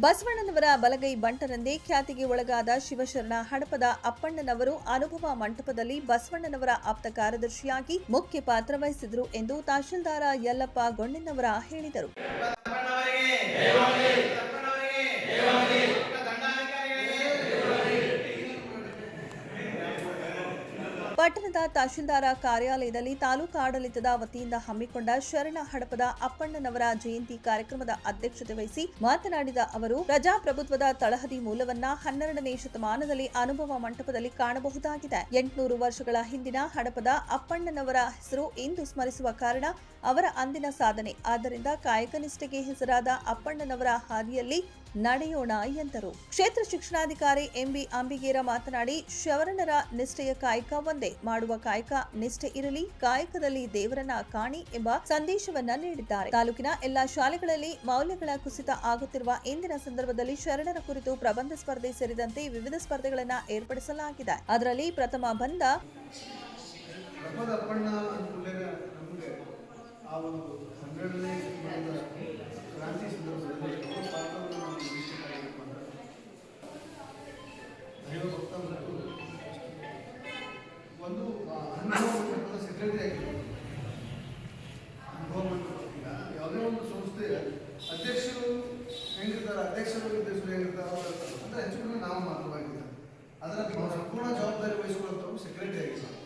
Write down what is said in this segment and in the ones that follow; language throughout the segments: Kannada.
ಬಸವಣ್ಣನವರ ಬಲಗೈ ಬಂಟರೆಂದೇ ಖ್ಯಾತಿಗೆ ಒಳಗಾದ ಶಿವಶರಣ ಹಡಪದ ಅಪ್ಪಣ್ಣನವರು ಅನುಭವ ಮಂಟಪದಲ್ಲಿ ಬಸವಣ್ಣನವರ ಆಪ್ತ ಕಾರ್ಯದರ್ಶಿಯಾಗಿ ಮುಖ್ಯ ಪಾತ್ರ ವಹಿಸಿದರು ಎಂದು ತಹಶೀಲ್ದಾರ ಯಲ್ಲಪ್ಪ ಗೊಂಡೆನ್ನವರ ಹೇಳಿದರು. ಪಟ್ಟಣದ ತಹಶೀಲ್ದಾರ ಕಾರ್ಯಾಲಯದಲ್ಲಿ ತಾಲೂಕು ಆಡಳಿತದ ವತಿಯಿಂದ ಹಮ್ಮಿಕೊಂಡ ಶರಣ ಹಡಪದ ಅಪ್ಪಣ್ಣನವರ ಜಯಂತಿ ಕಾರ್ಯಕ್ರಮದ ಅಧ್ಯಕ್ಷತೆ ವಹಿಸಿ ಮಾತನಾಡಿದ ಅವರು, ಪ್ರಜಾಪ್ರಭುತ್ವದ ತಳಹದಿ ಮೂಲವನ್ನ 12ನೇ ಶತಮಾನದಲ್ಲಿ ಅನುಭವ ಮಂಟಪದಲ್ಲಿ ಕಾಣಬಹುದಾಗಿದೆ. 800 ವರ್ಷಗಳ ಹಿಂದಿನ ಹಡಪದ ಅಪ್ಪಣ್ಣನವರ ಹೆಸರು ಇಂದು ಸ್ಮರಿಸುವ ಕಾರಣ ಅವರ ಅಂದಿನ ಸಾಧನೆ. ಆದ್ದರಿಂದ ಕಾಯಕನಿಷ್ಠೆಗೆ ಹೆಸರಾದ ಅಪ್ಪಣ್ಣನವರ ಹಾದಿಯಲ್ಲಿ ನಡೆಯೋಣ ಎಂದರು. ಕ್ಷೇತ್ರ ಶಿಕ್ಷಣಾಧಿಕಾರಿ ಎಂಬಿ ಅಂಬಿಗೇರ ಮಾತನಾಡಿ, ಶರಣರ ನಿಷ್ಠೆಯ ಕಾಯಕ ಒಂದೇ, ಮಾಡುವ ಕಾಯಕ ನಿಷ್ಠೆ ಇರಲಿ, ಕಾಯಕದಲ್ಲಿ ದೇವರನ್ನ ಕಾಣಿ ಎಂಬ ಸಂದೇಶವನ್ನ ನೀಡಿದ್ದಾರೆ. ತಾಲೂಕಿನ ಎಲ್ಲಾ ಶಾಲೆಗಳಲ್ಲಿ ಮೌಲ್ಯಗಳ ಕುಸಿತ ಆಗುತ್ತಿರುವ ಇಂದಿನ ಸಂದರ್ಭದಲ್ಲಿ ಶರಣರ ಕುರಿತು ಪ್ರಬಂಧ ಸ್ಪರ್ಧೆ ಸೇರಿದಂತೆ ವಿವಿಧ ಸ್ಪರ್ಧೆಗಳನ್ನು ಏರ್ಪಡಿಸಲಾಗಿದೆ. ಅದರಲ್ಲಿ ಪ್ರಥಮ ಬಂದ ಒಂದು ಅನುಭವ ಸೆಕ್ರೆಟರಿ ಆಗಿರ್ಬೋದು, ಅನುಭವ ಮಂಟಪದಿಂದ ಯಾವುದೇ ಒಂದು ಸಂಸ್ಥೆಯ ಅಧ್ಯಕ್ಷರು ಹೆಂಗಿರ್ತಾರೆ, ಅಧ್ಯಕ್ಷರು ಹೆಂಗಿರ್ತಾರೆ ಅಂದರೆ ಹೆಚ್ಚು ನಾವು ಮಾತ್ರವಾಗಿದ್ದಾರೆ. ಅದರ ಸಂಪೂರ್ಣ ಜವಾಬ್ದಾರಿ ವಹಿಸಿಕೊಳ್ಳುವಂಥವ್ರು ಸೆಕ್ರೆಟರಿ ಆಗಿರ್ತಾರೆ.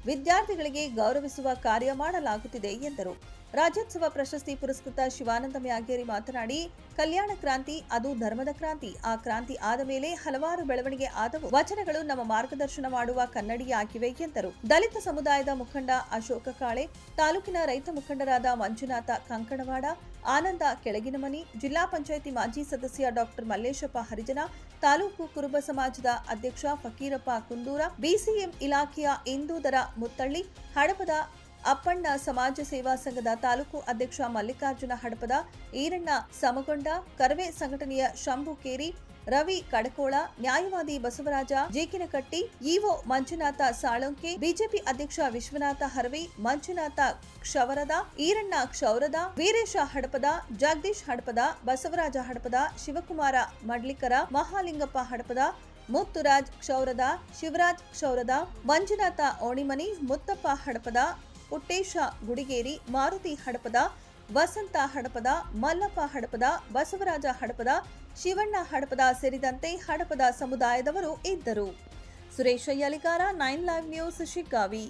ವಿದ್ಯಾರ್ಥಿಗಳಿಗೆ ಗೌರವಿಸುವ ಕಾರ್ಯ ಮಾಡಲಾಗುತ್ತಿದೆ ಎಂದರು. ರಾಜ್ಯೋತ್ಸವ ಪ್ರಶಸ್ತಿ ಪುರಸ್ಕೃತ ಶಿವಾನಂದ ಮ್ಯಾಗೇರಿ ಮಾತನಾಡಿ, ಕಲ್ಯಾಣ ಕ್ರಾಂತಿ ಅದು ಧರ್ಮದ ಕ್ರಾಂತಿ. ಆ ಕ್ರಾಂತಿ ಆದ ಮೇಲೆ ಹಲವಾರು ಬೆಳವಣಿಗೆ ಆದವು. ವಚನಗಳು ನಮ್ಮ ಮಾರ್ಗದರ್ಶನ ಮಾಡುವ ಕನ್ನಡಿಯಾಗಿವೆ ಎಂದರು. ದಲಿತ ಸಮುದಾಯದ ಮುಖಂಡ ಅಶೋಕ ಕಾಳೆ, ತಾಲೂಕಿನ ರೈತ ಮುಖಂಡರಾದ ಮಂಜುನಾಥ ಕಂಕಣವಾಡ, ಆನಂದ ಕೆಳಗಿನಮನಿ, ಜಿಲ್ಲಾ ಪಂಚಾಯಿತಿ ಮಾಜಿ ಸದಸ್ಯ ಡಾಕ್ಟರ್ ಮಲ್ಲೇಶಪ್ಪ ಹರಿಜನ, ತಾಲೂಕು ಕುರುಬ ಸಮಾಜದ ಅಧ್ಯಕ್ಷ ಫಕೀರಪ್ಪ ಕುಂದೂರ, ಬಿಸಿಎಂ ಇಲಾಖೆಯ ಇಂದೂದರ ಮುತ್ತಳ್ಳಿ, ಹಡಪದ ಅಪ್ಪಣ್ಣ ಸಮಾಜ ಸೇವಾ ಸಂಘದ ತಾಲೂಕು ಅಧ್ಯಕ್ಷ ಮಲ್ಲಿಕಾರ್ಜುನ ಹಡಪದ, ಈರಣ್ಣ ಸಮಗೊಂಡ, ಕರವೇ ಸಂಘಟನೆಯ ಶಂಭು ಕೇರಿ, ರವಿ ಕಡಕೋಳ, ನ್ಯಾಯವಾದಿ ಬಸವರಾಜ ಜೇಕಿನಕಟ್ಟಿ, ಇಒ ಮಂಜುನಾಥ ಸಾಳಂಕೆ, ಬಿಜೆಪಿ ಅಧ್ಯಕ್ಷ ವಿಶ್ವನಾಥ ಹರವಿ, ಮಂಜುನಾಥ ಕ್ಷವರದ, ಈರಣ್ಣ ಕ್ಷೌರದ, ವೀರೇಶ ಹಡಪದ, ಜಗದೀಶ್ ಹಡಪದ, ಬಸವರಾಜ ಹಡಪದ, ಶಿವಕುಮಾರ ಮಡ್ಲಿಕರ, ಮಹಾಲಿಂಗಪ್ಪ ಹಡಪದ, ಮುತ್ತುರಾಜ್ ಕ್ಷೌರದ, ಶಿವರಾಜ್ ಕ್ಷೌರದ, ಮಂಜುನಾಥ ಓಣಿಮನಿ, ಮುತ್ತಪ್ಪ ಹಡಪದ, ಪುಟ್ಟೇಶ ಗುಡಿಗೇರಿ, ಮಾರುತಿ ಹಡಪದ, ವಸಂತ ಹಡಪದ, ಮಲ್ಲಪ್ಪ ಹಡಪದ, ಬಸವರಾಜ ಹಡಪದ, ಶಿವಣ್ಣ ಹಡಪದ ಸೇರಿದಂತೆ ಹಡಪದ ಸಮುದಾಯದವರು ಇದ್ದರು. Suresh Ayyaligara, 9 live news, Shiggavi.